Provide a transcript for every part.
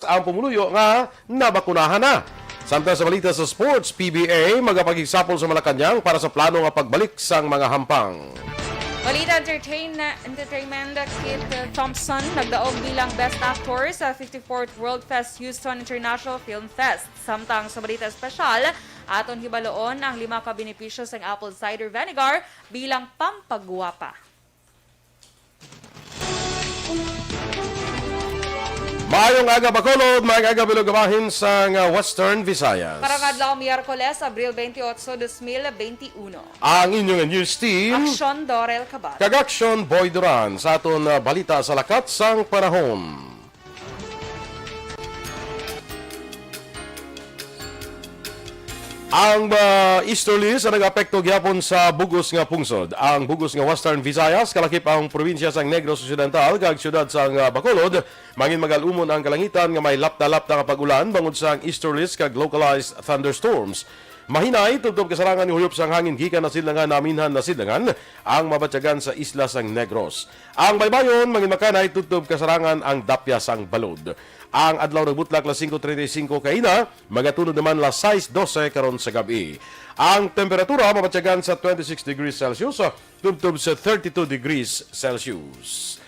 ang pumuluyo nga nabakunahan na. Samtang sa balita sa sports, PBA magapagigsapol sa Malacanang para sa plano nga pagbalik sang mga hampang. Balita Entertainment, Kit Thompson nagdaog bilang Best Actor sa 54th World Fest Houston International Film Fest. Samtang sa balita espesyal, aton hibaloon ang 5 ka benepisyo sa apple cider vinegar bilang pampagwapa. Maayong aga Bacolod, maayong aga Bilugabahin sa Western Visayas. Karang Miyerkules, Abril 28, 2021. Ang inyong news team, Aksyon, Dorel, Cabatu. Aksyon Boy Duran sa aton balita sa lakat sang panahon. Ang easterlies ang nag-apekto gyapon sa bugos nga pungsod. Ang bugos nga Western Visayas kalakip ang probinsya sang Negros Occidental kag syudad sang Bacolod. Mangin magalumon ang kalangitan nga may lapta-lapta nga pag-ulan bangod sa easterlies kag localized thunderstorms. Mahinay tubtob kasarangan ni huyop sang hangin gikan na silangan naminhan na silangan ang mabatyagan sa isla sang Negros. Ang baybayon mangin makanay tubtob kasarangan ang dapya sang balod. Ang adlaw nagbutlak la 5:35 kaina, magatunod naman la 6:12 karon sa gabi. Ang temperatura mabatyagan sa 26 degrees Celsius, tubtob sa 32 degrees Celsius.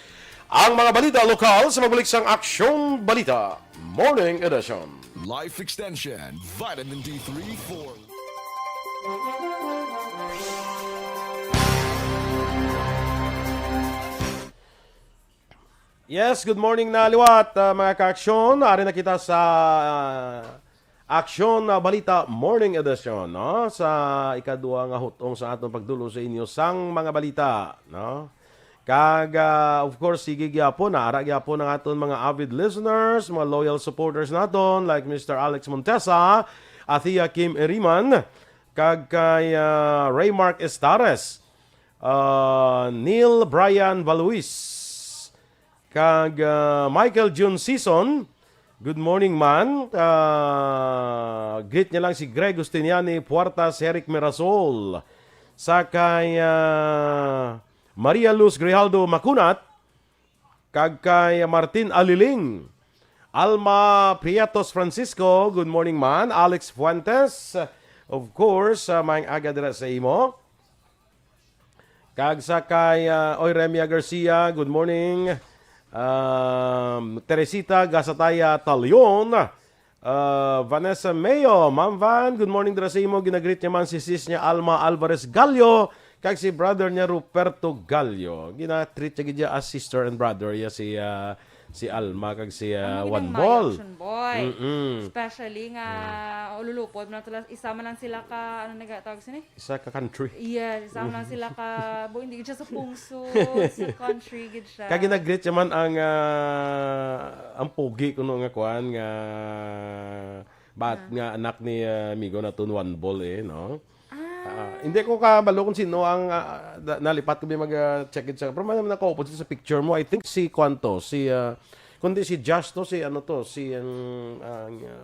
Ang mga balita lokal sa mabulik sang Aksyon Balita Morning Edition. Life Extension, Vitamin D3 for... Yes, good morning na liwat mga ka-aksyon. Ari na kita sa Aksyon Balita Morning Edition, no? Sa ikadua nga hutong sa atong pagdulo sa inyo sang mga balita, no? Kag of course sige gyapon ara gyapon ang aton mga avid listeners, mga loyal supporters naton like Mr. Alex Montesa, Athia Kim Eriman, kag kay Raymark Estares, Neil Brian Valuis, kag Michael June Season. Good morning man. Greet niya lang si GregUstiniani Puertas, Eric Mirasol, sakay Maria Luz Grijaldo Macunat, kag kay Martin Aliling, Alma Prietos Francisco, good morning man. Alex Fuentes, of course, maayong aga dira sa imo. Kag sakay Oyremia Garcia, good morning. Teresita Gasataya Talion, Vanessa Mayo, Ma'am Van, good morning dira sa imo. Ginagreet niya man si sis niya Alma Alvarez Gallo, kag si brother niya Ruperto Gallo. Gina-treat niya as sister and brother ya si Alma kag si One Ball. Boy. Especially nga ululupod man tulas isama lang sila ka ano nagatawag sini? Isa ka country. Yes, isama lang sila ka boy hindi gid siya sa pungso, sa country gid siya. Kag ginagreet niya man ang pogi kuno nga kuan nga nga anak ni amigo na tun One Ball no. Hindi ko kabalo kung sino ang nalipat ko mag-check it sa. Pero man nakaupo sa picture mo. I think si Kwanto, kundi si Josh to, si ano to,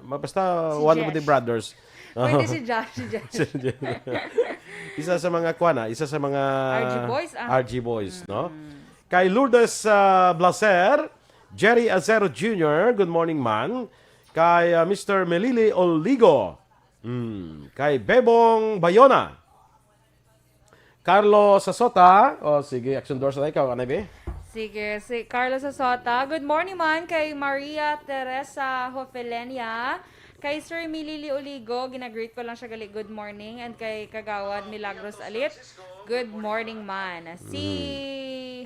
basta si one Josh of the brothers. Pwede si Josh. Isa sa mga kwana, isa sa mga RG Boys, no? Kay Lourdes Blaser, Jerry Azero Jr., good morning man. Kay Mr. Melili Oligo, kay Bebong Bayona, Carlo Sasota. Sige, Action Doors na ikaw, Anabe. Sige, si Carlo Sasota. Good morning man kay Maria Teresa Hofelenia, kay Sir Milili Oligo, ginagreet ko lang siya gali good morning, and kay Kagawad Milagros Alit, good morning man. Si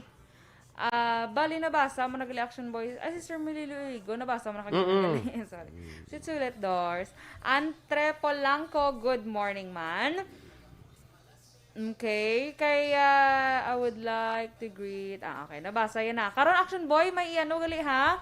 bali nabasa mo nagali Action Boys. Si Sir Milili Oligo, nabasa mo nakagali. Sorry. Si Sulit Doors. Andre Polanco, good morning man. Okay, kaya I would like to greet. Okay, nabasa yan na. Karon Action Boy, may ano gali ha?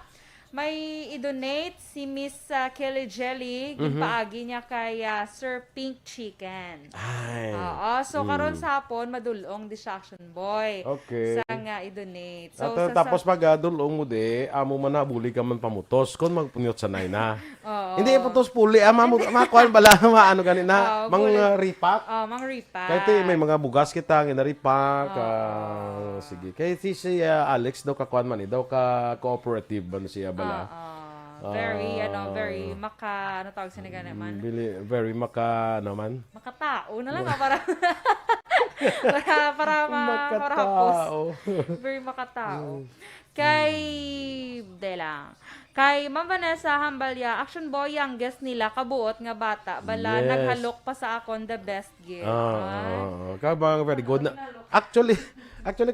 May i-donate si Miss Kelly Jelly. Ginpaagi niya kay Sir Pink Chicken. Ay. Oo, so karon sa hapon madulong di siya Action Boy. Okay. Sa nga i-donate. So, tapos pag dulong mo di, amo man nabuli ka man pamutos kon magpunyot sanay na. Oo. Hindi putos puli, makuan bala maano ganina, mga repack. Mga repack. Kahit may mga bugas kita ginaripak. Sige. Kaya si Alex daw kakuan man daw ka cooperative man siya bala. very ano tawag sa nila naman? Very naman. Makatao na lang para para hapos. Very makatao. Kay Ma'am Vanessa Hambalya, Aksyon Boy, youngest nila, kabuot nga bata. Bala, Yes. naghalok pa sa akon the best gift. Ka mga very good na. Actually,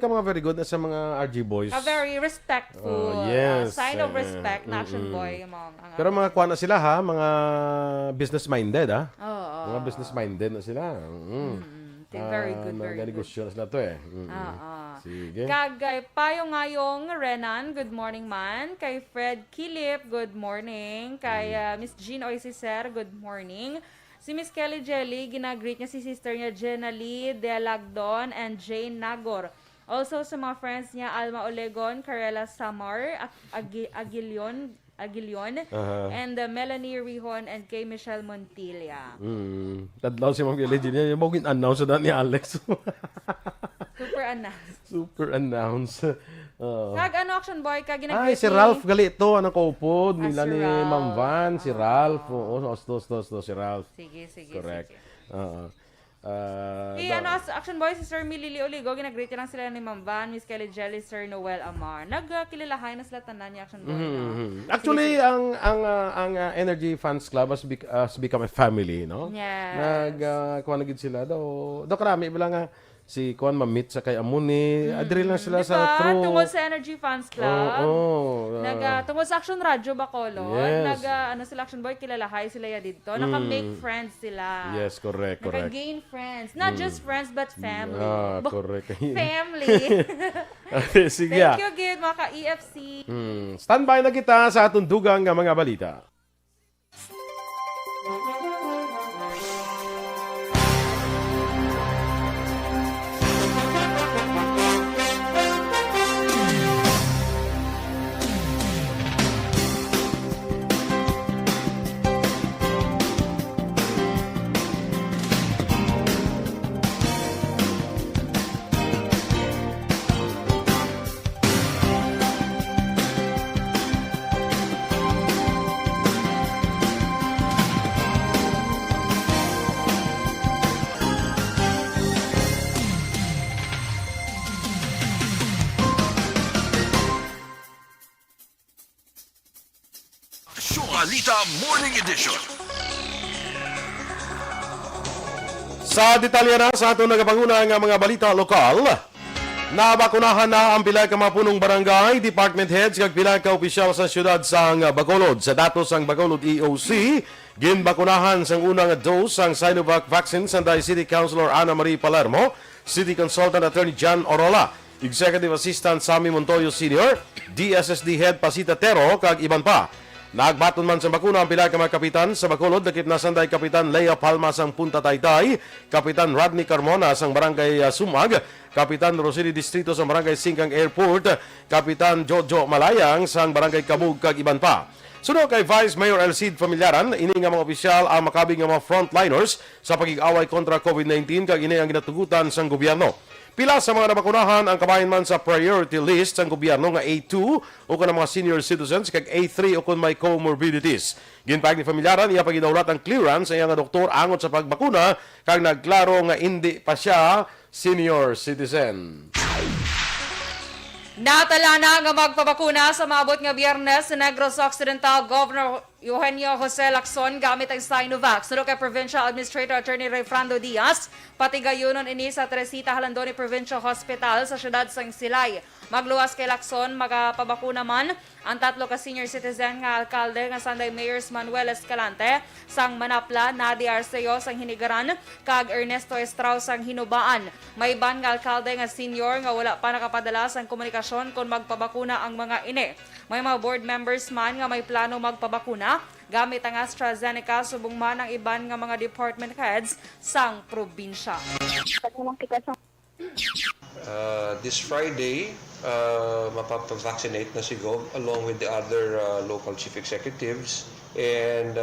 ka mga very good na sa mga RG boys. A very respectful. Yes. Sign of respect na Aksyon Boy. Pero mga kuha na sila ha, mga business-minded ha. Oo. Mga business-minded na sila. Very good, very good. Nagnegosyo na sila to eh. Sige. Kagay Payo Ngayong Renan, good morning man. Kay Fred Kilip, good morning. Kay Miss Jean Oisiser, good morning. Si Miss Kelly Jelly, ginagreet niya si sister niya Jenna Lee De Lagdon and Jane Nagor. Also sa mga friends niya Alma Olegon, Carela Samar, Aguilion, and Melanie Rihon and kay Michelle Montilla. Tadlaw si Ma'am Kelly Jean. Yung mga announce na ni Alex. Super announce. Kag Action Boy, kag Ay, si Ralph gali ito. Anong kaupod. Nila si ni Ralph. Ma'am Van. Si Ralph. Oo, si Ralph. Sige. Correct. Action Boy, si Sir Millie Oligo, ginagreet lang sila ni Ma'am Van, Miss Kelly Jelly, Sir Noel Amar. Nagkilalahay na sila tanan ni Action Boy. Actually, ang Energy Fans Club has become a family, no? Yes. Kuha na gid sila daw karami bila nga si Kuan mamit sa kay Amuni. Adri lang sila sa through. Tungkol sa Energy Fans Club. Tungkol sa Action Radio Bacolod. Yes. Sila Action Boy, kilalahay sila ya dito. Naka-make friends sila. Yes, correct. Naka-gain friends. Not just friends, but family. Correct. Family. Okay, sige. Thank you, Gid, mga ka-EFC. Standby na kita sa atong dugang nga mga balita. Balita Morning Edition. Sa detalye na sa atong nagapanguna nga mga balita lokal, nabakunahan na ang pila ka mapunong barangay, department heads kag pila ka opisyal sa syudad sang Bacolod. Sa datos sang Bacolod EOC, ginbakunahan sang unang dose ang Sinovac vaccine sa City Councilor Ana Marie Palermo, City Consultant Attorney John Orola, Executive Assistant Sammy Montoyo Sr., DSSD Head Pasita Tero kag iban pa. Nagbaton man sa bakuna ang pila ka mga kapitan sa Bacolod, dakip na sanday Kapitan Lea Palma sang Punta Taytay, Kapitan Rodney Carmona sang Barangay Sumag, Kapitan Rosely Distrito sang Barangay Singkang Airport, Kapitan Jojo Malayang sang Barangay Kabug kag iban pa. Sunod kay Vice Mayor Elcid Familiaran, ini nga mga opisyal ang makabing nga mga frontliners sa pagig-away kontra COVID-19 kag ini ang ginatugutan sang gobyerno. Pila sa mga nabakunahan ang kabahin man sa priority list ng gobyerno nga A2 o kanang mga senior citizens kag A3 o kung may comorbidities. Ginpag ni Familiaran, iya pagidawlat ang clearance sa iya nga doktor angot sa pagbakuna kag nagklaro nga hindi pa siya senior citizen. Natala na nga magpabakuna sa maabot nga Biyernes sa Negros Occidental Governor Eugenio Jose Lacson gamit ang Sinovac. Sunod kay Provincial Administrator Attorney Rayfrando Diaz, pati gayunon ini sa Teresita Halandoni Provincial Hospital sa siyudad sang Silay. Magluwas kay Lacson, magpabakuna man ang tatlo ka senior citizen nga alkalde nga Sanday Mayors Manuel Escalante, sang Manapla, Nadia Arceo sang Hinigaran, kag Ernesto Estrao sang Hinubaan. May ban nga alkalde nga senior nga wala pa nakapadala sang komunikasyon kung magpabakuna ang mga ini. May mga board members man nga may plano magpabakuna gamit ang AstraZeneca subong man ang iban nga mga department heads sang probinsya. This Friday, mapapavaccinate na si Gov along with the other local chief executives. And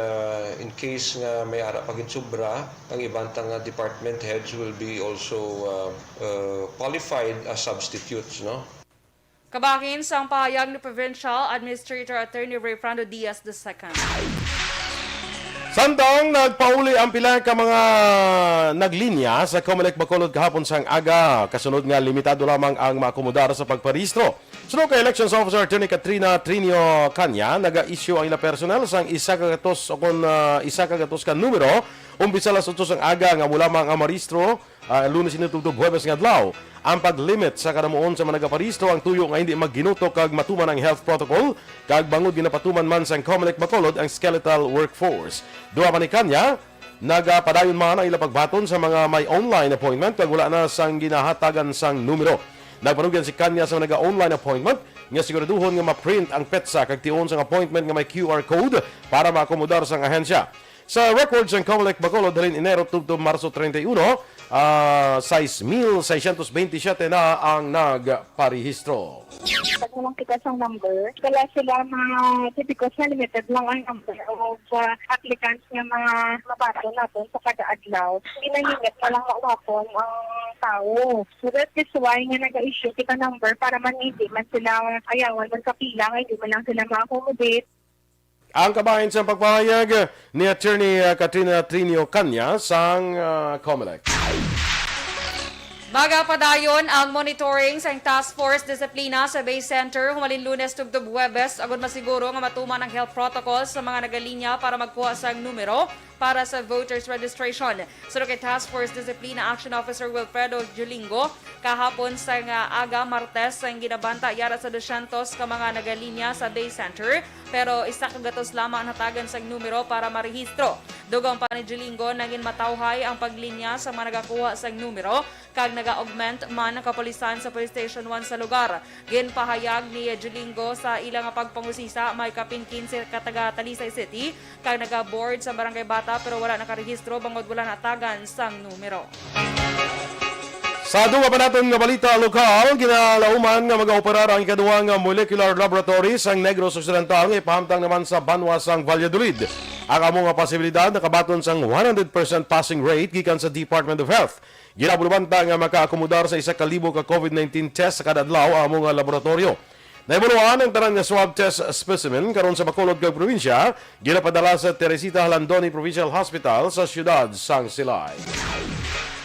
in case nga may ara pagin sobra, ang ibang nga department heads will be also qualified as substitutes, no? Kabahin sa pahayag ni Provincial Administrator Attorney Fernando Diaz II. Samtang nagpauli ang pila ka mga naglinya sa Comelec Bacolod kahapon sang aga, kasunod nga limitado lamang ang maakomodar sa pagparehistro. Sunod kay Elections Officer Attorney Katrina Trinio Kanya, naga-issue ang ila personnel sang isa kagatos ka numero, umpisa alas 8 sang aga nga mula mang ang marehistro, Lunes inutugtog Huwebes nga adlaw. Ang paglimit sa kadamuon sa mga nagaparehistro ang tuyo nga hindi magginuto kag matuman ang health protocol kag bangod ginapatuman man sang Comelec Bacolod ang skeletal workforce. Duha man ni Kanya, nagapadayon man ang ila pagbaton sa mga may online appointment kag wala na sang ginahatagan sang numero. Nagpanugyan si Kanya sa naga-online appointment nga siguraduhon nga ma-print ang petsa kag tion sang appointment nga may QR code para maakomodar sang ahensya. Sa records ng Comelec Bacolod halin Enero tugtog Marso 31, 6,627 na ang nagparehistro. Pag naman kita sa number, wala sila mga typical na limited lang ang number of applicants nga mga mabato natin sa kada-adlaw. Ginahingit na lang maunapon ang tao. So that is why nga nag-issue kita number para man hindi man sila ayawan man kapila, hindi man lang sila ma-accommodate. Ang kabahin sa pagpahayag ni Attorney Katrina Trinio Kanya sang Comelec. Baga padayon ang monitoring sa Task Force Disiplina sa Bay Center humalin Lunes tugtog Huwebes agud masiguro nga matuman ang health protocols sa mga nagalinya para magkuha sang numero para sa voters registration. Sunod kay Task Force Disiplina Action Officer Wilfredo Julingo, kahapon sa aga Martes ang ginabanta yara sa 200 ka mga nagalinya sa Day Center, pero isa ka gatos lamang natagan sang numero para marehistro. Dugang pa ni Julingo naging matawhay ang paglinya sa mga nagakuha sang numero kag naga-augment man ang kapulisan sa Police Station 1 sa lugar. Ginpahayag ni Julingo sa ilang pagpangusisa may kapin 15 kataga Talisay City kag naga-board sa Barangay Bata pero wala nakarehistro bangod wala natagan sang numero. Sa duwa pa natin nga balita lokal, ginalauman nga mag-operar ang ikaduhang molecular laboratory sang Negros Occidental nga ipahamtang naman sa Banwa sang Valladolid. Ang among nga posibilidad nakabaton sang 100% passing rate gikan sa Department of Health. Ginabulubanta nga makaakomodar sa 1,000 ka COVID-19 test sa kada adlaw ang among laboratorio. Naibuluhan ang tanan nga swab test specimen karon sa Bacolod kag probinsya, ginapadala sa Teresita Halandoni Provincial Hospital sa siyudad sang Silay.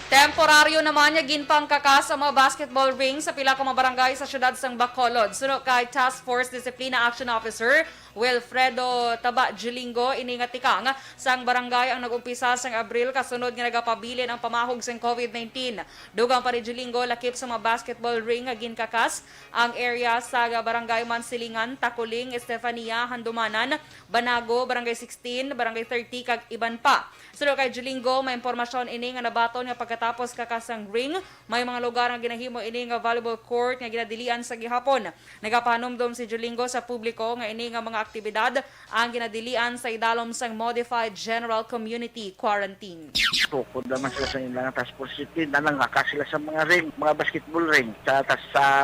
Temporaryo naman niya ginpang kakas ang mga basketball ring sa pila ka mga barangay sa siyudad sang Bacolod. Sunod kay Task Force Disciplina Action Officer Wilfredo Taba Julingo, iningatikang sang barangay ang nag-umpisa sang Abril kasunod nga nagapabilin ang pamahog sang COVID-19. Dugang pa ni Julingo lakip sa mga basketball ring nga ginkakas ang area sa barangay Mansilingan, Takuling, Estefania, Handumanan, Banago, Barangay 16, Barangay 30 kag iban pa. Sunod kay Julingo, may impormasyon ini nga nabaton nga pagkatapos kakasang ring, may mga lugar nga ginahimo ini nga volleyball court nga ginadilian sa gihapon. Nagapanomdom si Julingo sa publiko nga ini nga mga aktibidad ang ginadilian sa idalom sang Modified General Community Quarantine. Tukod naman sila sa ilang task force city na nangakas sila sa mga ring, mga basketball ring, sa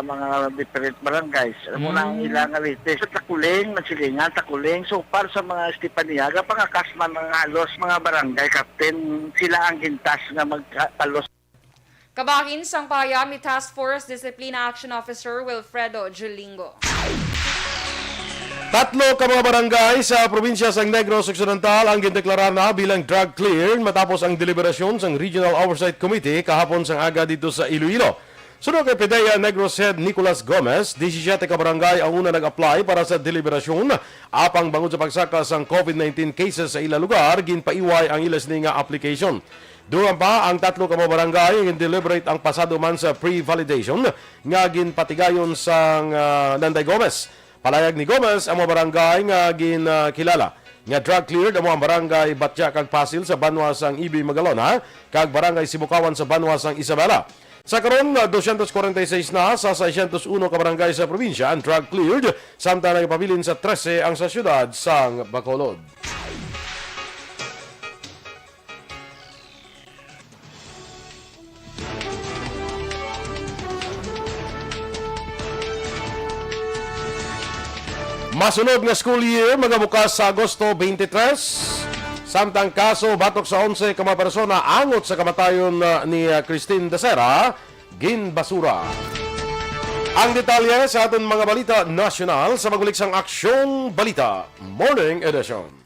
mga different barangays. Alam mo na ang ilang alite. Sa Takuling, Mansilingan, Takuling, so para sa mga Estefania, pangakas man mga halos mga barangay captain, sila ang gintas na magpalos. Kabahin sang pahayag ni Task Force Disciplina Action Officer Wilfredo Julingo. Tatlo ka mga barangay sa probinsya sang Negros Occidental ang gindeklarar na bilang drug clear matapos ang deliberasyon sang Regional Oversight Committee kahapon sang aga dito sa Iloilo. Sunod kay PDEA Negros Head Nicolas Gomez, 17 ka barangay ang una nag-apply para sa deliberasyon apang bangod sa pagsaka sang COVID-19 cases sa ila lugar, ginpaiway ang ilas ni nga application. Duran pa ang tatlo ka mga barangay ang deliberate ang pasado man sa pre-validation nga ginpatigayon sang Nanday Gomez. Palayag ni Gomez ang mga barangay nga ginakilala nga drug cleared ang mga barangay Batya kag Pasil sa Banwa sang Ibi Magalona kag barangay Sibukawan sa Banwa sang Isabela. Sa karon 246 na sa 601 ka barangay sa probinsya ang drug cleared, samtang nagpabilin sa 13 ang sa siyudad sang Bacolod. Masunod nga school year magabukas sa Agosto 23. Samtang kaso batok sa 11 ka mga persona angot sa kamatayon ni Christine Dacera, ginbasura. Ang detalye sa aton mga balita nasyonal sa maguliksang Aksyon Balita Morning Edition.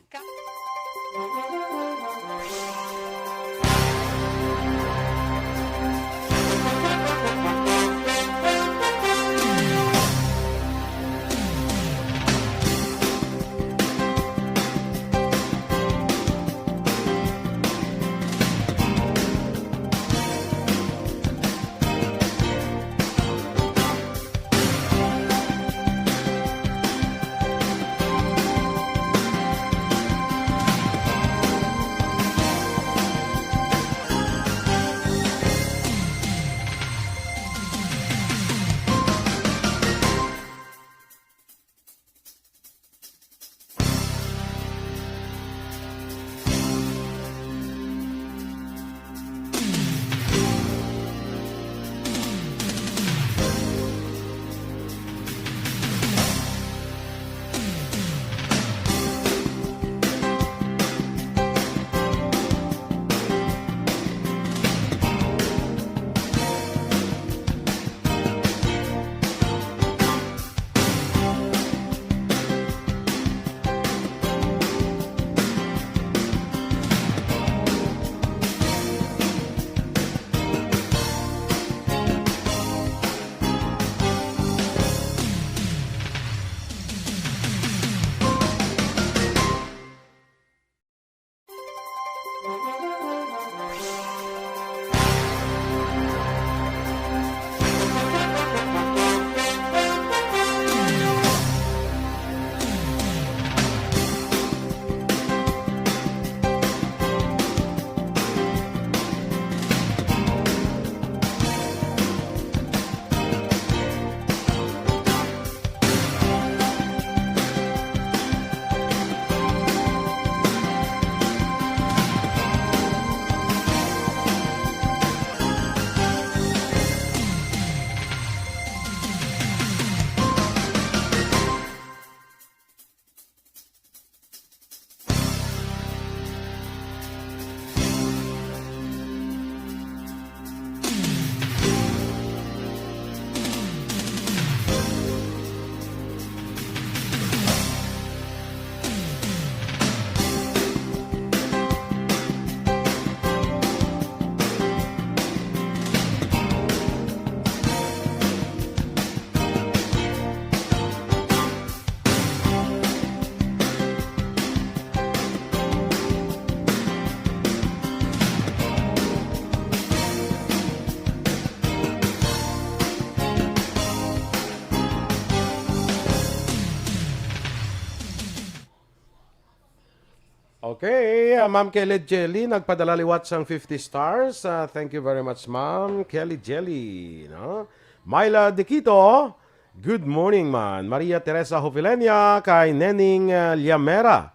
Okay, Ma'am Kelly Jelly, nagpadala liwat sang 50 stars. Thank you very much, Ma'am Kelly Jelly. No? Myla Dequito, good morning, man. Maria Teresa Hofilenia, kay Nening Liamera.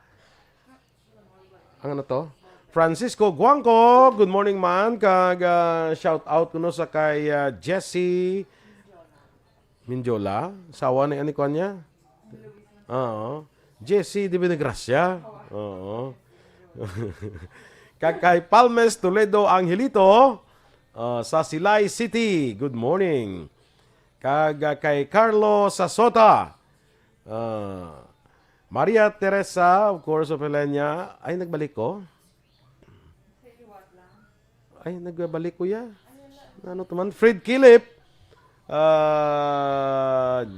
Ang ano to? Francisco Guangco, good morning, man. Kag shout out kuno sa kay Jessie Minjola. Sawa ni ko niya? Oo. Jessie de Benegracia. Oo. Kay Palmes Toledo Angelito sa Silay City. Good morning. Kay Carlo Sasota. Maria Teresa, of course, of Helena. Ay, nagbalik ko? Ay, nagbalik ko ya. Ano naman? Fred Kilip.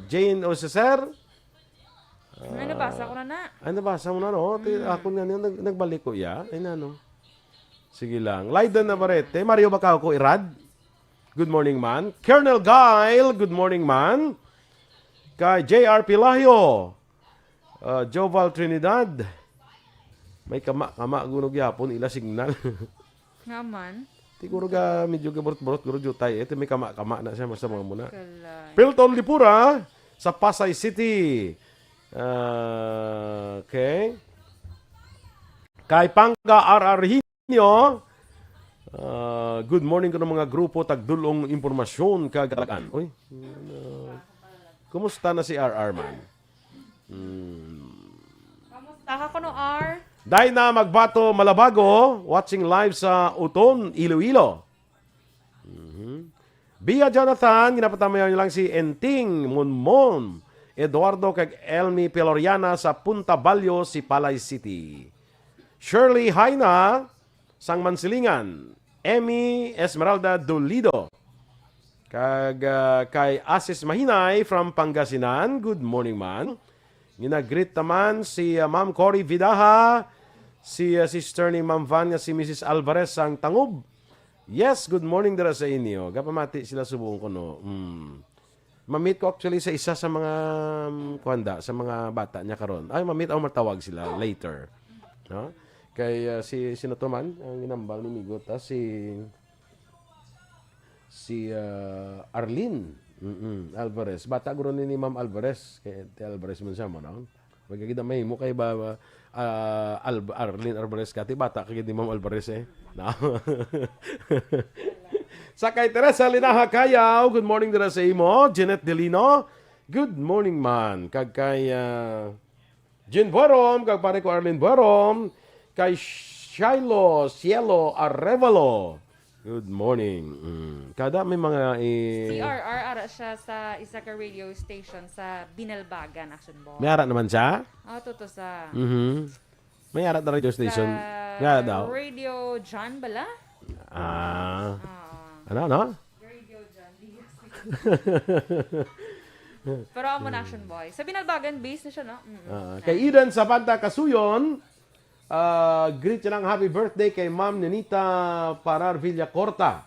Jane Oceser. Ay, nabasa ko na. Ay, nabasa mo na, no? Ako nga niya, nagbalik ko ya. Ay, na, no? Sige lang. Lyden Navarrete. Mario Bacao ko, Irad. Good morning, man. Colonel Gail, good morning, man. Kay J.R. Pilahio. Joval Trinidad. May kama gunog yapon, ila signal. Nga man. Siguro ga medyo gaborot-borot, guro jutay. Ito may kama na siya, basta mga muna. Kalay. Pilton Lipura, sa Pasay City. Okay. Kay Pangga R.R. Hinyo, good morning ko ng mga grupo tagdulong impormasyon kagalakan. Uy, kumusta na si R.R. man? Kamusta ka ko no, R? Dayna Magbato Malabago, watching live sa Uton, Iloilo. Bia Jonathan, ginapatamayan niyo lang si Enting Munmon. Eduardo kag Elmi Peloriana sa Punta Balyo, Sipalay City. Shirley Haina, Sang Mansilingan. Emmy Esmeralda Dolido. Kag kay Asis Mahinay from Pangasinan. Good morning, man. Ginagreet naman si Ma'am Cory Vidaha, si sister ni Ma'am Vanya, si Mrs. Alvarez ang Tangub. Yes, good morning dara sa inyo. Gapamati sila subong ko, no. Ma-meet ko actually sa isa sa mga kuanda, sa mga bata niya karon. Ay, ma-meet ako matawag sila later. No? Kay sino to man, ang ginambal ni Migot, si Arlene Alvarez. Bata guro ni Ma'am Alvarez. Kay Alvarez man siya mo, no? Magkakita may mo kay ba Arlene Alvarez kati bata kay di Ma'am Alvarez eh. No? Sa kay Teresa Linaha Kayaw, good morning dira sa imo. Jeanette Delino, good morning man. Kag kay Jean Borom, kag pare ko Arlene Borom, kay Shiloh Cielo Arevalo. Good morning. Kada may mga Si RR ara siya sa isa ka radio station sa Binalbagan, Aksyon Boy. may ara naman siya? Totoo sa May ara na radio station. May ara daw. Radio John Bala? Ano? Radio John Diaz. Pero amo na Action Boy. Sa Binalbagan base na siya, no? Kay Eden Sabanta Kasuyon, greet siya ng happy birthday kay Ma'am Nenita Parar Villacorta.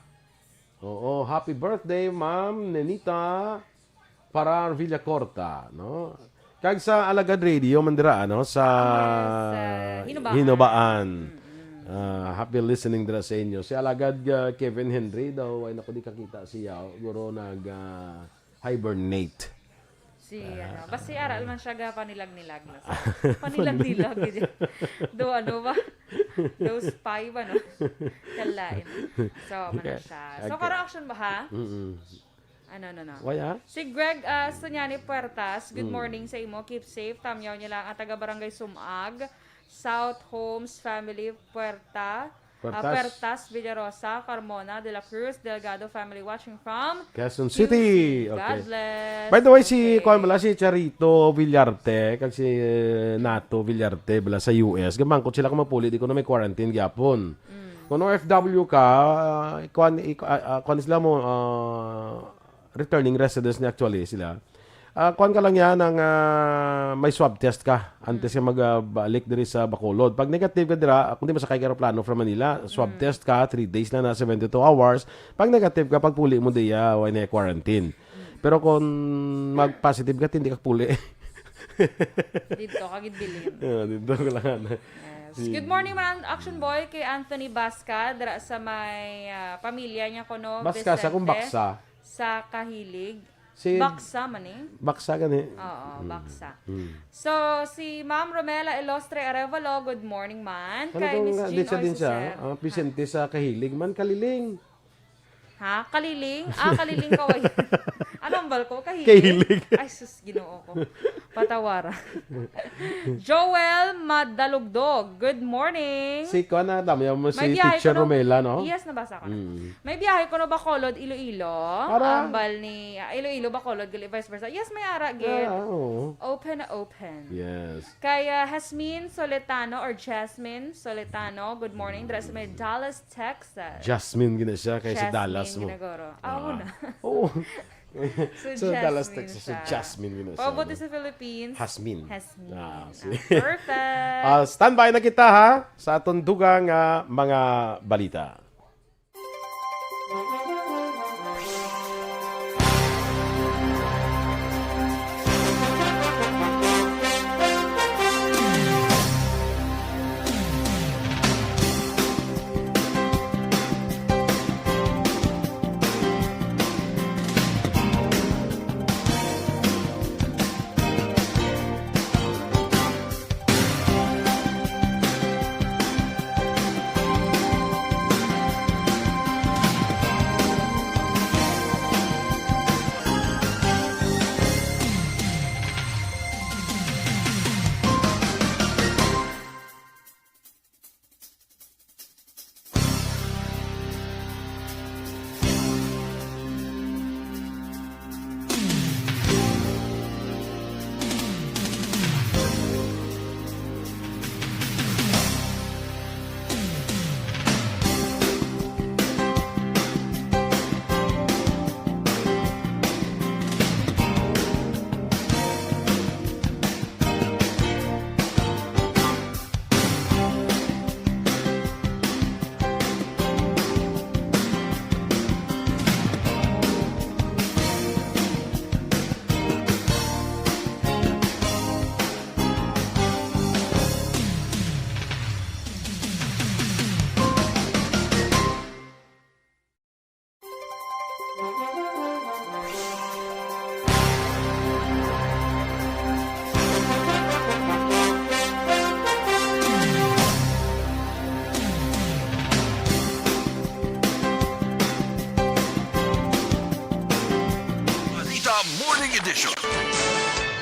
Oo, happy birthday Ma'am Nenita Parar Villacorta, no? Kag sa Alagad Radio mandira ano sa Hinobaan. Happy listening dira sa inyo. Si Alagad Kevin Henry daw ay nako di kakita siya guro nag hibernate. Basta aral man siya ga panilag-nilag na. Panilag-nilag. Do ano ba? Do spy ba, no? Kalain. So, mana siya. So, para action ba, ha? Ano. Waya? Si Greg Sunyani Puertas, good morning sa imo. Keep safe. Tamyaw niya lang ang taga-barangay Sumag, South Homes Family Puertas, Villarosa, Carmona, De La Cruz, Delgado family watching from Quezon City. God Okay. bless. By the way, si Charito Villarte, kag si Nato Villarte bala sa US, gamangkot sila kung mapuli di ko na may quarantine gyapon. Kung OFW ka, kuan sila mo returning residents ni actually sila. Kuan ka lang yan ng may swab test ka antes ka magbalik diri sa Bacolod. Pag negative ka dira, kung di masakay ka aeroplano from Manila, swab test ka, 3 days lang na 72 hours. Pag negative ka, pag puli mo diya, why na quarantine. Pero kung mag-positive ka, hindi ka puli. Dito, kagid bilhin. Dito ko lang. Yes. Good morning man, Action Boy, kay Anthony Basca, dira sa may pamilya niya kuno, Basca, sa kung baksa. Sa Kahilig. Si Baksa man eh. Baksa gani. Oo, Baksa. So, si Ma'am Romela Ilostre Arevalo, good morning man. Ano Kay Miss kung Jean din siya? Oisoser. Pisente sa Kahilig man, Kaliling. Ha? Kaliling? Kaliling kaway. Anong balko? Kahilig? Kahilig. Ay, sus, ginoo ko. Patawara. Joel Madalugdog, good morning. Si ko na dami mo si May biyahe Teacher ko no- Romela, no? Yes, nabasa ko na. May biyahe ko no Bacolod, Iloilo. Para? Ambal ni Iloilo, Bacolod, gali vice versa. Yes, may ara, gid. Oo. Open na open. Yes. Kaya Jasmine Soletano or Jasmine Soletano, good morning. Dra sa may Dallas, Texas. Jasmine gina siya kay sa Jasmine Dallas mo. ginagoro. Ako na. Oo. So, Dallas, Jasmine Texas. So, siya. Jasmine gina siya. Pabuti sa Philippines. Hasmin. Perfect. Standby na kita ha sa atong dugang mga balita.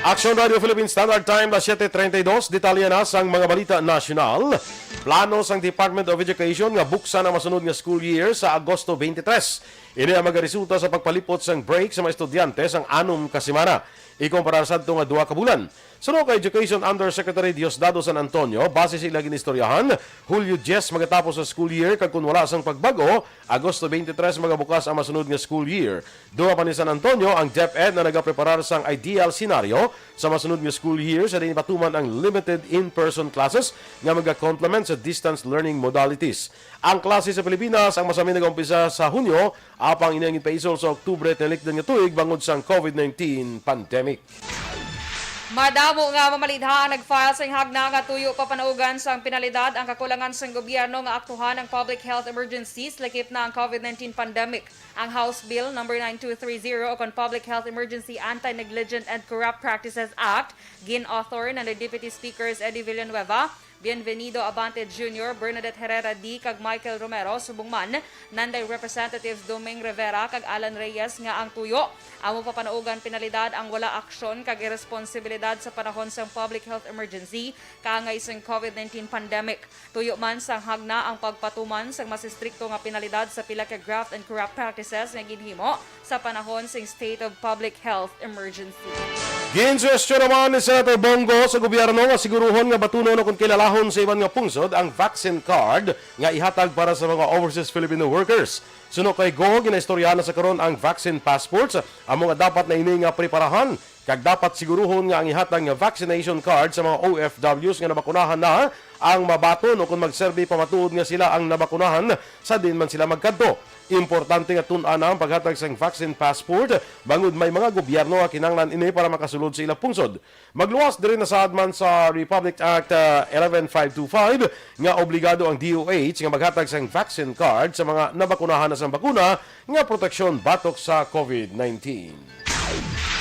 Aksyon Radio Philippine Standard Time, las 7:32. Detalye na sang mga balita nasyonal. Plano sang Department of Education nga buksan ang masunod nga school year sa Agosto 23. Ini ang magaresulta sa pagpalipot sang break sa mga estudyante sang 6 ka semana. Ikumpara sa ito nga 2 ka bulan. Suno kay Education Undersecretary Diosdado San Antonio, base sila ginistoryahan, Hulyo 10 magatapos sa school year kag kun wala sang pagbago, Agosto 23 magabukas ang masunod nga school year. Duha pa ni San Antonio ang DepEd na nagapreparar sang ideal scenario sa masunod nga school year sa dinhi patuman ang limited in-person classes nga magakomplement sa distance learning modalities. Ang klase sa Pilipinas ang masami nag-umpisa sa Hunyo, apang inangin paisol sa Oktubre telikdan nga tuig bangod sang COVID-19 pandemic. Madamo nga mamalidha nag-file sa hagna nga tuyo papanaugan sang pinalidad ang kakulangan sang gobyerno nga aktuhan ang public health emergencies lakip na ang COVID-19 pandemic. Ang House Bill No. 9230 o kon Public Health Emergency Anti-Negligent and Corrupt Practices Act gin-author na the Deputy Speakers Eddie Villanueva, Bienvenido Abante Jr., Bernadette Herrera D. kag Michael Romero subong man nanday Representatives Doming Rivera kag Alan Reyes nga ang tuyo amo papanaugan pinalidad ang wala aksyon kag irresponsibilidad sa panahon sang public health emergency kaangay sang COVID-19 pandemic. Tuyo man sang hagna ang pagpatuman sang mas istrikto nga pinalidad sa pila ka graft and corrupt practices nga ginhimo sa panahon sang state of public health emergency. Ginsuestyo naman ni Senator Bongo sa gobyerno nga siguruhon nga batunon kung kilalahon sa iban nga pungsod ang vaccine card nga ihatag para sa mga overseas Filipino workers. Suno kay Go, ginaistoryahan na sa karon ang vaccine passports, ang mga dapat na ini nga preparahan. Kag dapat siguruhon nga ang ihatag nga vaccination card sa mga OFWs nga nabakunahan na ang mabaton o kung magserbi pamatuod nga sila ang nabakunahan sa din man sila magkadto. Importante nga tun-an ang paghatag sang vaccine passport bangod may mga gobyerno nga kinahanglan ini para makasulod sa ilang pungsod. Magluwas diri na saad man sa Republic Act 11525 nga obligado ang DOH nga maghatag sang vaccine card sa mga nabakunahan na sang bakuna nga proteksyon batok sa COVID-19.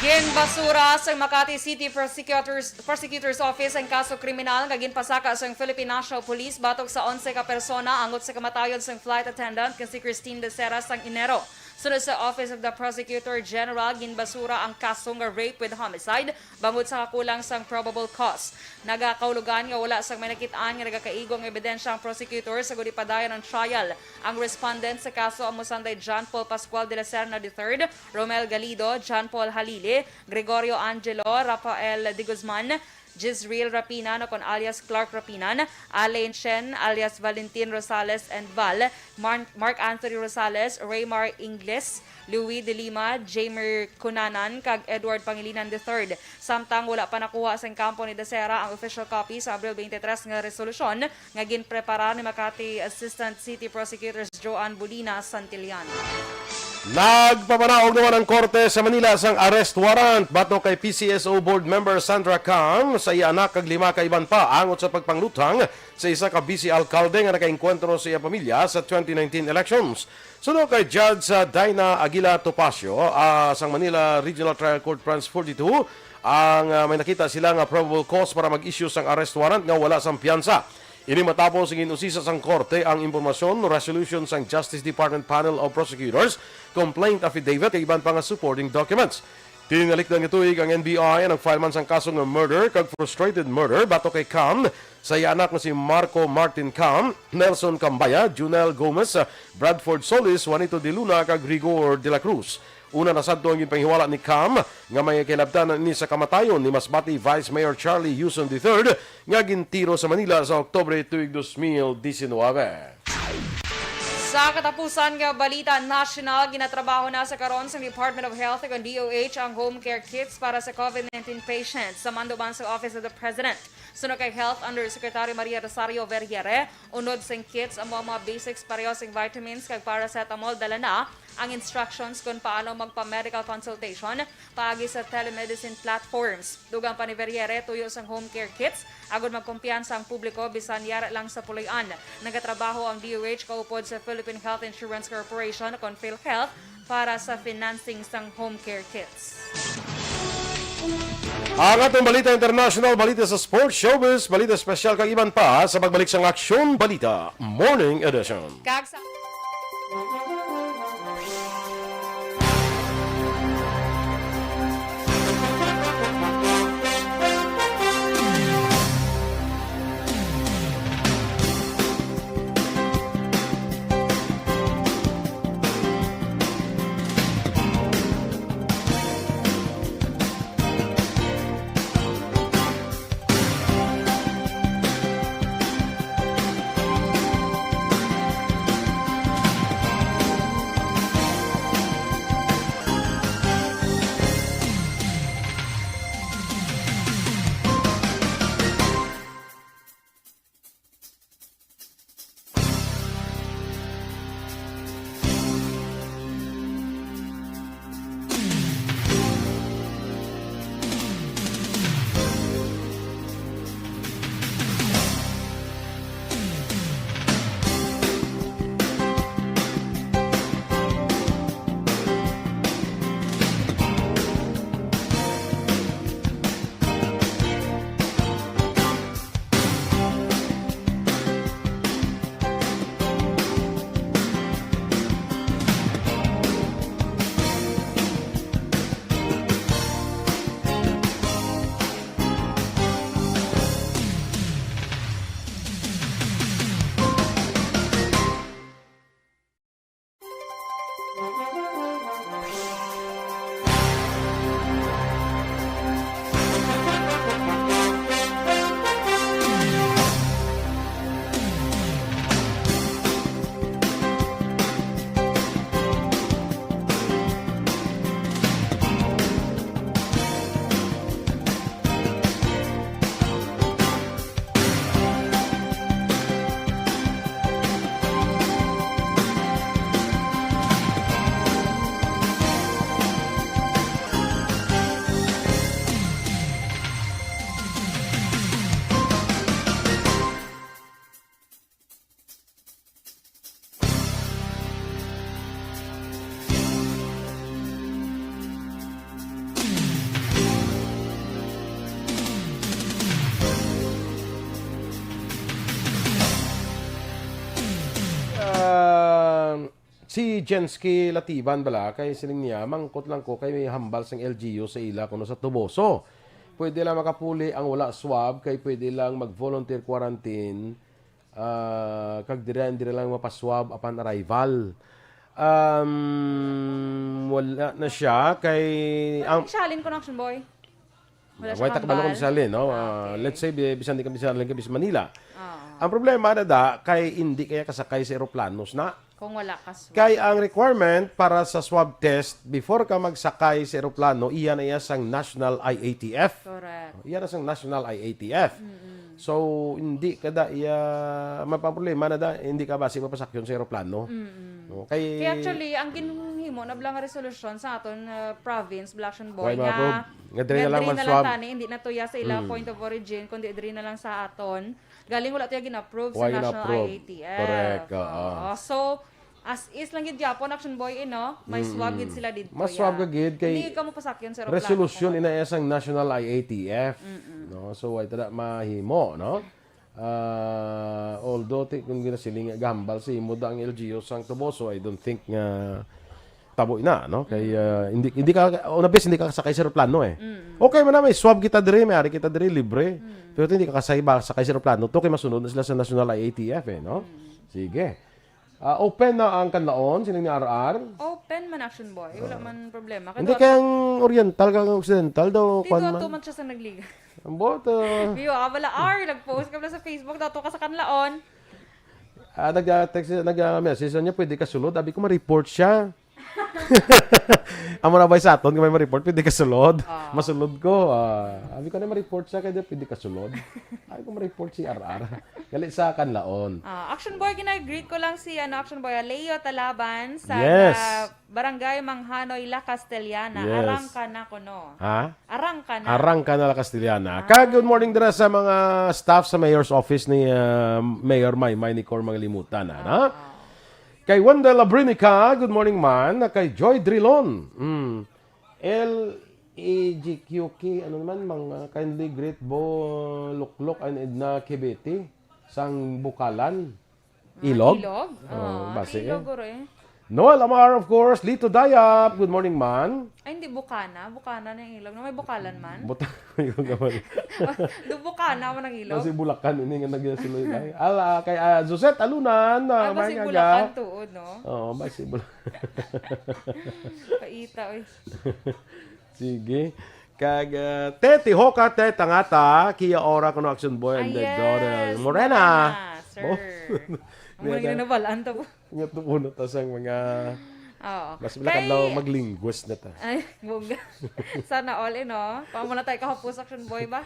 Ginbasura sa Makati City Prosecutor's Office ang kaso kriminal nga ginpasaka sa Philippine National Police batok sa 11 ka persona angot sa kamatayon sa flight attendant nga si Christine De Sera sang Enero. Sunod sa Office of the Prosecutor General, ginbasura ang kaso nga rape with homicide bangod sa kakulang sang probable cause. Nagakaulugan nga wala sang may nakitaan nga nagakaigong ebidensya ang prosecutor sa gudipadayon ng trial. Ang respondent sa kaso ang Musanday John Paul Pascual de la Serna III, Romel Galido, John Paul Halili, Gregorio Angelo, Rafael de Guzman, Jizreel Rapinan o kon alias Clark Rapinan, Alain Chen alias Valentin Rosales and Val, Mark Anthony Rosales, Raymar Ingles, Louis de Lima, Jamer Cunanan kag Edward Pangilinan III. Samtang wala pa nakuha sa kampo ni De Sera ang official copy sa Abril 23 nga resolusyon nga ginprepara ni Makati Assistant City Prosecutors Joan Bulina Santillan. Nagpapanaog naman ang korte sa Manila sang arrest warrant bato kay PCSO board member Sandra Cam sa iya anak kag 5 ka iban pa angot sa pagpanglutang sa isa ka vice alkalde nga nakaengkwentro sa iya pamilya sa 2019 elections. Suno kay Judge Dina Aguila Topacio sang Manila Regional Trial Court Branch 42 ang may nakita sila nga probable cause para mag-issue sang arrest warrant nga wala sang piyansa. Ini matapos ang inusisa sang korte ang impormasyon no resolution sang Justice Department Panel of Prosecutors, complaint affidavit kay iban pa nga supporting documents. Tinalikdan nga tuig ang NBI ang nag-file man sang kaso nga murder kag frustrated murder bato kay Cam sa iya anak nga si Marco Martin Cam, Nelson Cambaya, Junel Gomez, Bradford Solis, Juanito de Luna kag Rigor de la Cruz. Una na sadto ang ginpanghiwala ni Cam nga may kilabtanan ni sa kamatayon ni Masbate Vice Mayor Charlie Houston III nga gintiro sa Manila sa Oktubre tuig 2019. Sa katapusan nga balita national, ginatrabaho na sa karon sa Department of Health ug DOH ang home care kits para sa COVID-19 patients sa manduban sa Office of the President. Sunod kay Health Undersecretary Maria Rosario Vergere, unod sang kits ang mga basics pareho sang vitamins kag paracetamol dala na ang instructions kung paano magpa-medical consultation paagi sa telemedicine platforms. Dugang pa ni Vergere, tuyo sang home care kits agud magkumpiyansa ang publiko bisan yara lang sa puloy-an. Nagatrabaho ang DOH kaupod sa Philippine Health Insurance Corporation kon PhilHealth para sa financing sang home care kits. Ang atong balita international, balita sa sports, showbiz, balita special kag iban pa sa pagbalik sang Aksyon Balita Morning Edition. Si Jensky Latiban bala, kay siling niya, mangkot lang ko kay may hambal sang LGU sa ila kuno sa Tuboso. Pwede lang makapuli ang wala swab, kay pwede lang mag-volunteer quarantine, kag dire lang mapaswab upon arrival. Wala na siya, kay... Ang Shalin Connection Boy. Wala siya Wait, takbalo ko kambal. sa Salin, no? Okay. Let's say, bisan di ka bisan lang ka Manila. Ah. Ang problema na kay hindi kaya kasakay sa aeroplanos na. Kung wala ka swab. Kay ang requirement para sa swab test, before ka magsakay sa aeroplano, iyan na iya sang National IATF. Correct. Iyan na sang National IATF. So, hindi kada iya mapaproblema na hindi ka basi mapasakyon sa aeroplano. No? Kaya actually, ang ginhimo na blang resolusyon sa aton province, Blackson Boy, Why, ma-approve? Nga diri na lang diri mag-swab. tani, hindi na tuya sa ila point of origin, kundi diri na lang sa aton. Galing wala tuya gina-approve sa Why National gina-approve? IATF. Correct, oo. Oo. So, as is lang gid Japon, Action Boy, may swab gid sila dito. Mas swab ka gid kay hindi ka mo pasakyon sa aeroplano. resolution ina sang National IATF. No? So, why tada mahimo, no? Although kung ginasiling gambal si mo ang LGU sang Tuboso, I don't think nga tabo na, no? Kay hindi ka una bes hindi ka sakay sa eroplano eh. Okay man na may swab kita diri, may ari kita diri libre. Pero hindi ka sakay sa eroplano, to kay masunod na sila sa National IATF eh, no? Sige. Open na ang kanlaon sining ni RR. Open man, Action Boy. Wala man problema. Hindi kayang oriental kang occidental daw Dito kwan ato man. man siya sa nagliga. Ang boto. Biyo, wala nag-post ka pala sa Facebook daw to ka sa kanlaon. Nag-message niya, pwede ka sulod. Abi ko ma-report siya. Amo na ba sa aton, kung may ma-report, pwede ka sulod. Masulod ko. Abi ko na ma-report siya, kaya pwede ka sulod. Abi ko ma-report si RR. Galit sa kanlaon. Action Boy, ginag-greet ko lang si Action Boy Leo Talaban sa Yes. Barangay Manghanoy, La Castellana. Yes. Arang ka na ko, no? Ha? Arang ka na. Arang ka na la Castellana. Good morning dira sa mga staff sa mayor's office ni Mayor Maymay ni Cor Mangalimutan. Kay Wanda Labrinica, good morning man. Kay Joy Drilon. LEGQK, ano naman, mga kindly great bo Luklok and Edna Kebeti sang Bukalan. Ilog? Ilog? Base Ilog eh. Noel Amar, of course. Lito Dayap, good morning man. Ay, hindi Bukana. Bukana na yung ilog. No, may Bukalan man. Buta yung gaman. Bukana mo ng ilog. Kasi Bulacan, ini nga nagyasuloy ay. Kay Josette Alunan, Basi Bulacan tuod, no? Oo, basi Bulacan. Paita, oy. Sige. Kag Teti Hoka, Tangata, Kia Ora, Kuno Action Boy, and the Dorel. Morena. Sir. Ang mga ginabalaan to po. Nga tupuno ta sang mga... Oo. Mas bilakan daw mag-linguist na ta. Ay, buga. Sana all in, no? Paano mo na tayo kahapos, Action Boy ba?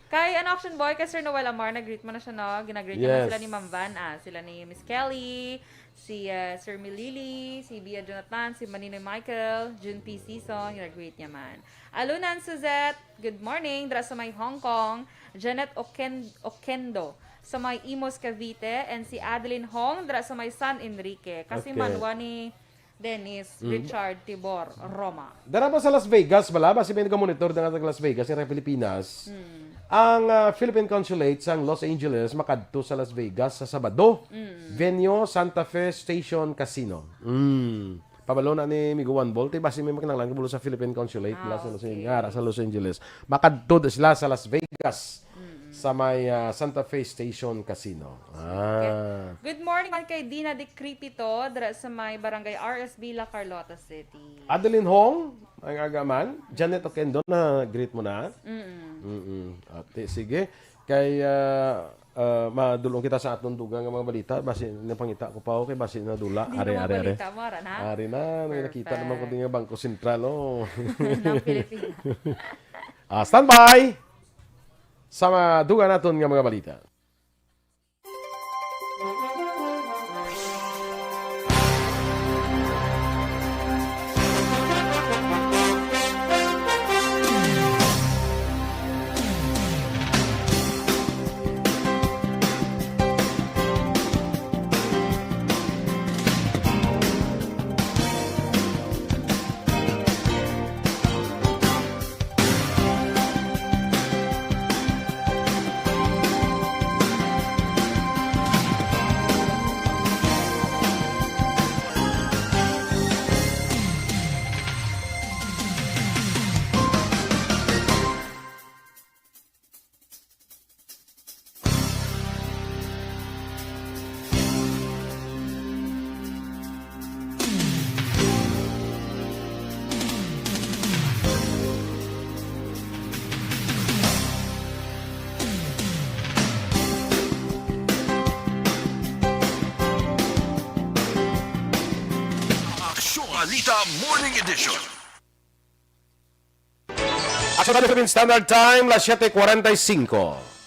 Kay Action Boy, kay Sir Noel Amar, nag-greet mo na siya, no? Ginag-greet niya na sila ni Ma'am Van, sila ni Miss Kelly, si Sir Milili, si Bia Jonathan, si Maninoy Michael, June P. Season, ginag-greet niya man. Alunan Suzette, good morning, dra sa may Hong Kong, Janet Okendo, sa may Imos Cavite, and si Adeline Hong, dra sa may San Enrique, kasi Okay. manwa ni Dennis Richard Tibor, Roma. Dara ba sa Las Vegas, bala? Basi may nag-monitor na nga Las Vegas, yung Pilipinas. Ang Philippine Consulate sa Los Angeles makadto sa Las Vegas sa Sabado. Venue Santa Fe Station Casino. Pabalo na ni Miguan Bolt, basi may makinanglan kabulo sa Philippine Consulate sa Los Angeles. Makadto sila sa Las Vegas sa may Santa Fe Station Casino. Good morning man kay Dina de Cripito, dra sa may Barangay RSB La Carlota City. Adeline Hong, ang agaman. Janet Okendo, na greet mo na. Ate, sige. Kay madulong kita sa atong dugang nga mga balita. Basi napangita ko pa okay, basi nadula. Di Are. balita mo, Aran, ha? Ari na, may nakita naman ko din nga Bangko Sentral. Oh. Ng Pilipinas. Standby! Sa mga dugang naton nga mga balita. Balita Morning Edition. Aksyon Philippine Standard Time, las 7:45.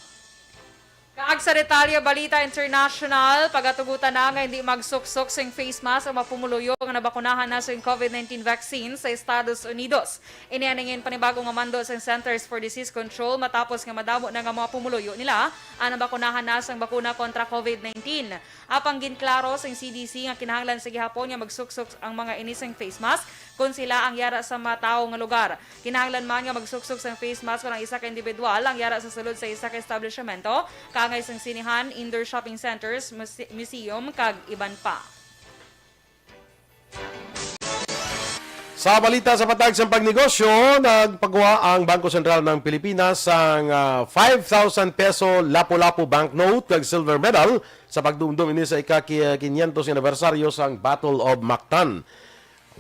Kaag sa detalye, Balita International, pagatugutan na nga hindi magsuksok sa face mask ang mapumuluyo nga nabakunahan na sa COVID-19 vaccine sa Estados Unidos. Inianingin panibagong mando sa Centers for Disease Control matapos nga madamo na nga mga pumuluyo nila ang nabakunahan na sa bakuna kontra COVID-19. Apang ginklaro sa CDC nga kinahanglan sa gihapon nga magsuksok ang mga inisang face mask kung sila ang yara sa matao nga lugar. Kinahanglan man nga magsuksok sa face mask kung ang isa ka individual ang yara sa sulod sa isa ka establishmento, kangay sang sinihan, indoor shopping centers, museum, kag iban pa. Sa balita sa patag sa pagnegosyo, nagpagawa ang Bangko Sentral ng Pilipinas ang 5,000 peso lapu-lapu banknote kag silver medal sa pagdumdum ini sa ika-500 anibersaryo sang Battle of Mactan.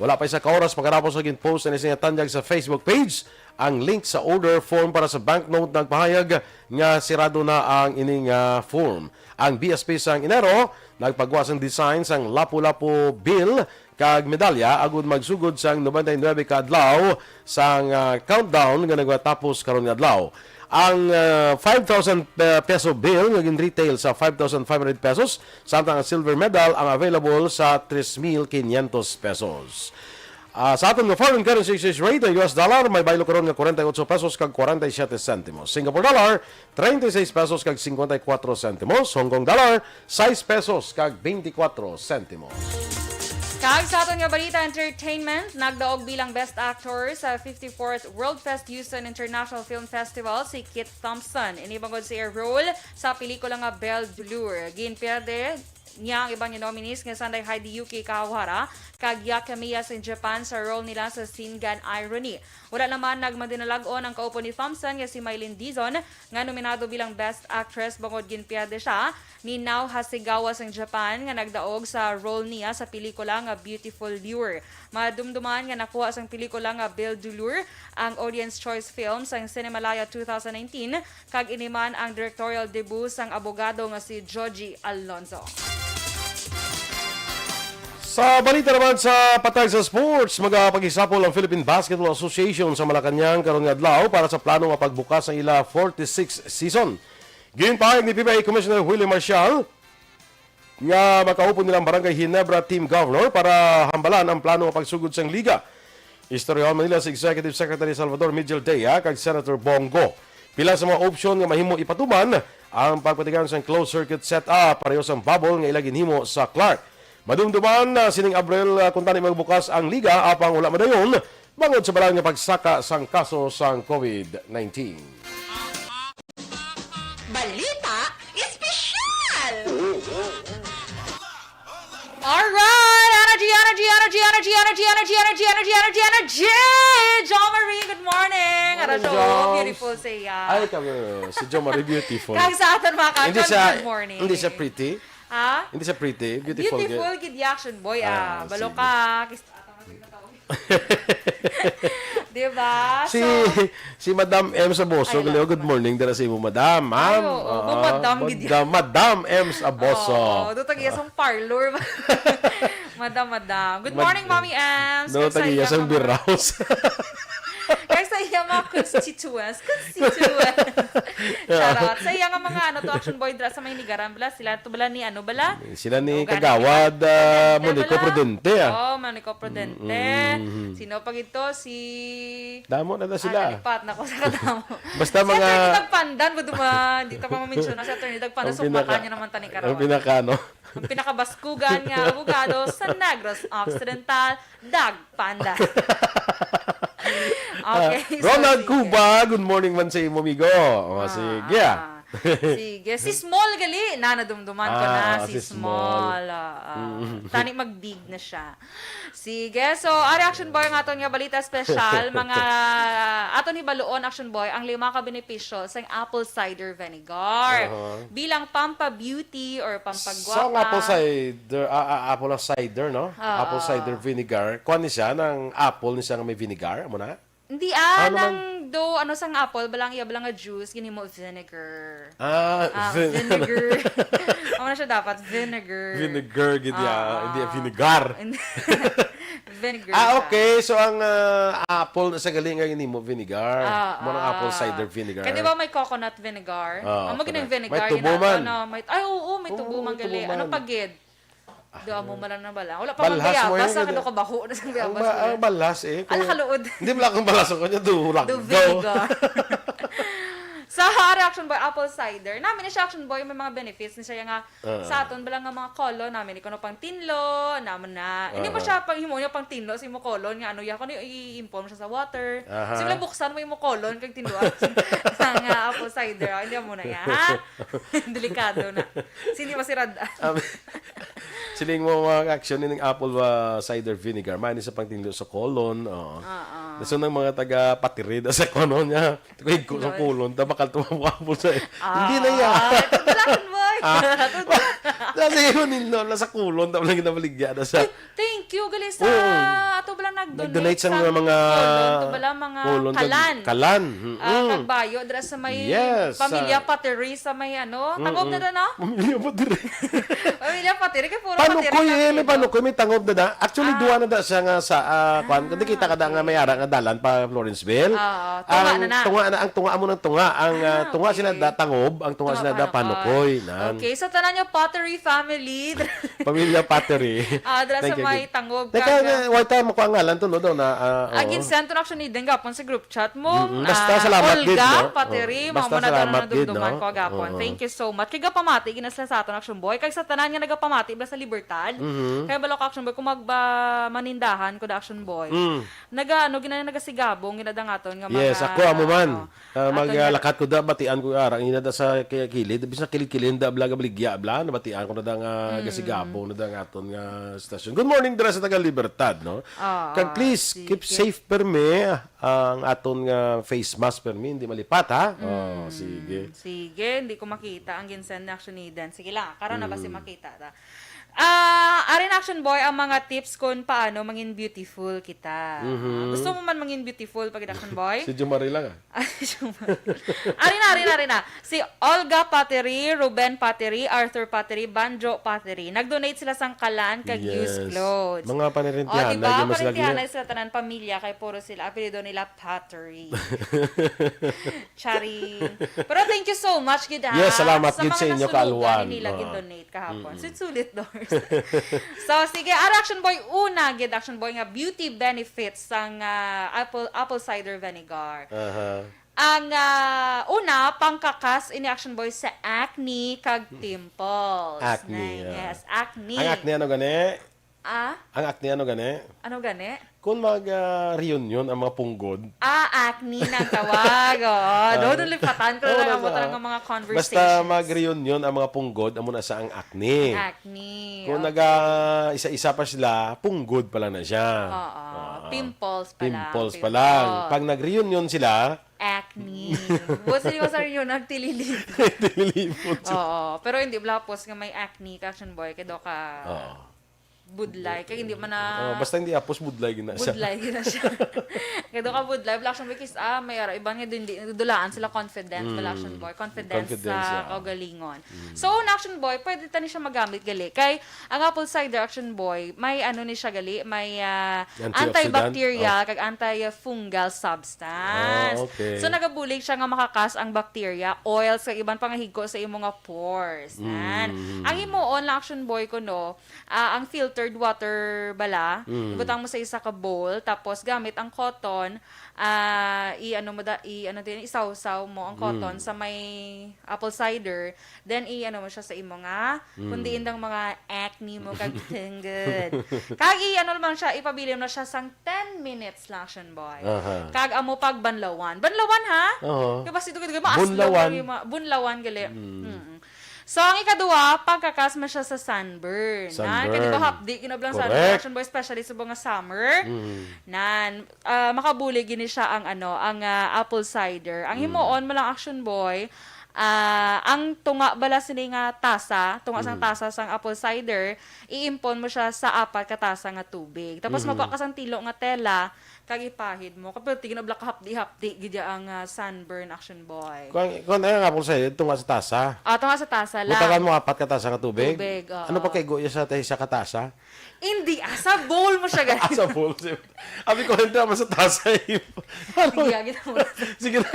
Wala pa isa ka oras pagkatapos naging post na isinatanyag sa Facebook page ang link sa order form para sa banknote nagpahayag nga sirado na ang ining form. Ang BSP sang Enero nagpagawa sang design sang lapu-lapu bill kag medalya agud magsugod sang 99 ka adlaw sang countdown nga nagtapos karon nga adlaw. Ang 5,000 peso bill naging retail sa 5,500 pesos, samtang ang silver medal ang available sa 3,500 pesos. Sa aton nga foreign currency exchange rate, ang US dollar may baylo karon nga 48 pesos kag 47 centimos. Singapore dollar 36 pesos kag 54 centimos. Hong Kong dollar 6 pesos kag 24 centimos. Kag sa aton nga balita entertainment, nagdaog bilang Best Actor sa 54th World Fest Houston International Film Festival si Kit Thompson. Inibangod siya role sa pelikula nga Belle de Lure. Ginperde niya ang ibang nominees nga Sanday Heidi Yuki Kawahara kag Yakamiya sa Japan sa role nila sa Shingan Irony. Wala naman nagmadinalagon ang kaupo ni Thompson nga si Mylene Dizon nga nominado bilang Best Actress bangod ginpiyade siya ni Nao Hasegawa sa Japan nga nagdaog sa role niya sa pelikula nga Beautiful Lure. Madumduman nga nakuha sang pelikula nga Belle de Lure ang Audience Choice Film sang Cinemalaya 2019 kag iniman ang directorial debut sang abogado nga si Joji Alonzo. Sa balita naman sa patag sa sports, magpag-isapol ang Philippine Basketball Association sa Malacanang karon nga adlaw para sa plano nga pagbukas ng ila 46 season. Ginpahayag ni PBA Commissioner Willie Marcial nga makaupo nilang Barangay Ginebra Team Governor para hambalan ang plano nga pagsugod sa liga. Istoryahan man nila si Executive Secretary Salvador Miguel Dea kag Senator Bongo. Pila sa mga opsyon nga mahimo ipatuman ang pagpatigan sa closed circuit setup pareho sa bubble nga ilagin himo sa Clark. Madumduman sining Abril kung tani magbukas ang liga apang wala madayon bangod sa balang nga pagsaka sang kaso sang COVID-19. Balita Espesyal! Alright! Energy! Jo Marie, good morning! Morning, Jo, Joms. beautiful siya. Ay, si Jo Marie beautiful. Kag sa atin mga Hindi kajon, siya, good morning. hindi siya pretty. Ha? Hindi siya pretty. Beautiful. Beautiful kid action boy. Balo sige. ka. Diba? Si Madam M sa Boso. Ay, Good morning. Dara sa imo, Madam. Ma'am. Ay, oo. Kung Madam, gid yan. Madam M sa Boso. Oo, doon tagiya sa parlor. Madam. Good morning, Mommy Ems. No, tagiya sa beer house. Kaya sa iya mga constituents. Charot. Sa iya nga mga action boy dra sa may nigaran bala. Sila to bala ni ano bala? Sila ni O, ganun Kagawad bala. Monico Prudente. Oo, Monico Prudente. Sino pag ito? Si... Damo na sila. Nalipat na ko sa kadamo. Basta Si mga... Atty. Dagpandan, dito pa mamention na si Atty. Dagpandan, sumpakan niya naman tani Ang karawan. pinaka, Ang pinakabaskugan nga abogado sa Negros Occidental, Dagpandan. Okay. Ronald sige. Cuba, good morning man sa imo, amigo. Sige. Sige. Si Small gali. Nadumduman ko na. Si si Small. Small. Tani mag-big na siya. Sige. So, ari Action Boy ang aton nga balita special. Mga aton ni Baluon Action Boy, ang 5 ka benepisyo sa apple cider vinegar. Bilang pampa-beauty or pampagwapa. So, apple cider, no? Apple cider vinegar. Kuha ni siya ng apple ni siya nga may vinegar. Amo na? Hindi Ano nang ano sang apple, balang iya balang nga juice, gini mo vinegar. Vinegar. Ano na siya dapat? Vinegar. Vinegar, hindi vinegar. Vinegar Ah, siya. okay. So, ang apple na sa galing ngayon mo, vinegar. Mo ng apple cider vinegar. Kaya di ba may coconut vinegar? Ang correct. ginang vinegar. May tubo man. Ay, oo, may tubo man may tubo gali. man. Ano pagid? Doon mo malang na bala. Wala pa man Balhas mo bayabas. yun, Sa kado ka baho na sa bayabas. Ang balas eh. Ala kaluod. Hindi mo lang akong balas ako niya. Dulang. Do vinegar. Sa Action Boy Apple Cider, namin ni siya Action Boy may mga benefits ni siya nga sa aton bala nga mga kolon namin ikono pang tinlo naman na hindi mo siya pang himo niya pang tinlo sa imo kolon nga ano ya kuno i-impom siya sa water. So lang buksan mo imo kolon kag tinlo sa nga apple cider hindi mo na ya ha. Delikado na. Sindi masirad. Siling mo mga action ng apple cider vinegar. Mani sa pangtinlo sa kolon. So nang mga taga patirid sa kono niya. Tuig ko sa kolon. Bakal tumawapol sa hindi na yan. Action Boy. Kasi yun nilo na sa kolon. Tapos lang ginabaligya na sa Thank you gali sa ato bala nag-donate sa mga kolon to bala mga kolon, kalan. Kalan. Kagbayo dira sa may Yes, pamilya Pateri sa may ano tangob na no? Pamilya pa dire. Pamilya Pateri kay puro Panukoy Pateri. may panukoy may tangob na da. Actually duwa na da siya nga sa kwan. Hindi kita kada nga may ara nga dalan pa Florenceville. Tunga na na. Ang tunga mo ng tunga. Ang tunga sila da tangob, ang tunga sila da panukoy. Okay, so tanan nyo Pottery family. Pamilya Pateri. Dira sa Thank you, may good. tangob Teka, why tayo mo ko ang ngalan to no daw na Agin sento na actually din gapon sa group chat mo. Basta salamat gid, Olga no? Pateri, mga Basta mo na salamat gid, dumduman no? ko gapon. Thank you so much. Kay gapamati ginasla sa aton Action Boy. Kay sa tanan nga nagapamati bla sa Libertad. Kay balok Action Boy kung manindahan ko da Action Boy. Nagasigabong ginadangaton nga mga Yes, ako amo man. Maglakat ko da batian ko ara ina da sa kilid, bis na kilid-kilid da blaga bligya bla na batian ko na da nga gasigabong na da nga aton nga stasyon. Good morning dira sa taga Libertad, no? Kag please keep safe per me ang aton nga face mask per me hindi malipat ha. Sige. Sige, hindi ko makita ang ginsend na action ni Dan. Sige lang, karon na ba si makita ta? Arin Action Boy, ang mga tips kung paano mangin beautiful kita. Gusto mo man mangin beautiful pag Action Boy? Si Jumari lang Arin na. Si Olga Pateri, Ruben Pateri, Arthur Pateri, Banjo Pateri. Nag-donate sila sang kalan kag used clothes. Mga panirintihan. Diba? Panirintihan na sila tanan pamilya kay puro sila. Apelido nila Pateri. Charing. Pero thank you so much, gid ha. Yes, salamat gid sa inyo, nasulugan kaalwan. nila gid-donate kahapon. Sulit doors. So sige, Action Boy una gid Action Boy nga beauty benefits sang apple cider vinegar. Ang una pangkakas ini Action Boy sa acne kag pimples. Acne. Yes, acne. Ang acne ano gani? Ang acne ano gani? Ano gani? Kung mag-reunion ang mga punggod. Acne na tawag. Doon lipatan ko lang ang mga conversations. Basta mag-reunion ang mga punggod, amo na sa ang acne. Acne. Kung isa-isa pa sila, punggod pa lang na siya. Pimples pa lang. Pimples pa lang. Pag nag-reunion sila, acne. Buti di ba sa rin yun, nagtililipot. dililipot siya. Pero hindi blapos nga may acne, Action Boy, kaya ka budlay. Kaya hindi man na... Basta hindi apos, budlay gina siya. Budlay gina siya. Kaya ka budlay. Action Boy, kasi may ara, iban nga dulaan sila confident. Action Boy. Confidence sa kagalingon. So, ang Action Boy, pwede tani siya magamit gali. Kay, ang apple cider Action Boy, may ano ni siya gali, may antibacterial, kag antifungal substance. Okay. So, nagabulig siya nga makakas ang bacteria, oils, kag iban pangahigo sa imong nga pores. Ang himuon lang Action Boy ko, no, ang filtered water bala, ibutang mo sa isa ka bowl, tapos gamit ang cotton, isawsaw mo ang cotton sa may apple cider, then mo siya sa imo nga, kundi indang mga acne mo kag good. Kag naman siya, ipabilim na siya sang 10 minutes lang Action Boy. Kag amo pag banlawan. Banlawan ha? Kaya basta ito bunlawan gali. So, ang ikaduwa, pagkakas mo siya sa sunburn. Kaya di ba hapdi, kinablang sa Action Boy, especially sa mga summer. Makabulig gini siya ang apple cider. Ang himuon mo lang Action Boy, ang tunga bala sini nga tasa, tunga sang tasa sang apple cider, iimpon mo siya sa 4 ka tasa nga tubig. Tapos magwa ka sang tilo nga tela, kag ipahid mo. Kapag tignan black hapdi-hapdi gidya ang sunburn action boy. Kung ano nga po sa'yo, tunga sa tasa. Tunga sa tasa lang. Butakan mo 4 ka tasa nga tubig. Tubig, oo. Ano pa kay Goya sa tayo sa katasa? Hindi, sa bowl mo siya ganito. Asa po. Abi ko hindi naman sa tasa. Ano? Sige, gita mo. Sige na.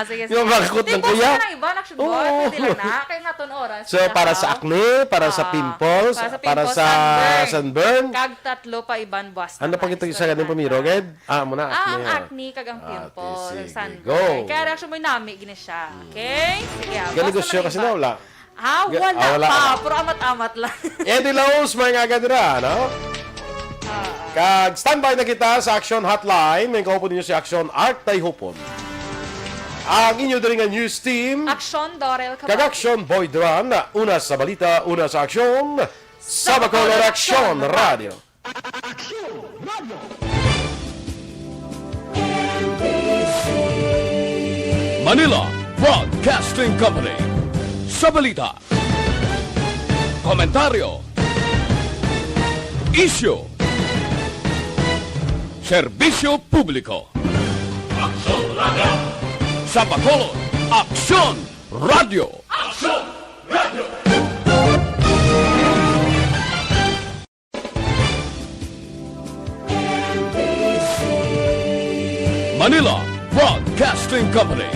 Sige. Yung makakot ng kuya. Tipos na iba, action boy. Oo. Pwede lang na. Kaya naton oras. So, para sa acne, para sa pimples, para sa sunburn. Kag 3 pa iban buwas. Ano pang ito isa ganun pamiro, Ged? Muna acne. Ang acne, kag ang pimples, sige, sunburn. go. Kaya reaction mo nami, gina siya. Okay? Sige, Ganegosyo kasi na wala. Wala pa. Puro amat-amat lang. Eddie Laos, mga gadira, no? Kag standby na kita sa Aksyon Hotline. May kahupon ninyo si Aksyon Art Tay Hupon. Ang inyo daling news team. Aksyon, Dorel, Kag Aksyon Boy Duran. Una sa balita, una sa aksyon. Sa Bacolod Aksyon Radio. Manila Broadcasting Company. Sa balita, komentaryo, isyu, serbisyo publiko. Aksyon Radio. Sa Bacolod, Aksyon Radio. Aksyon Radio. Manila Broadcasting Company.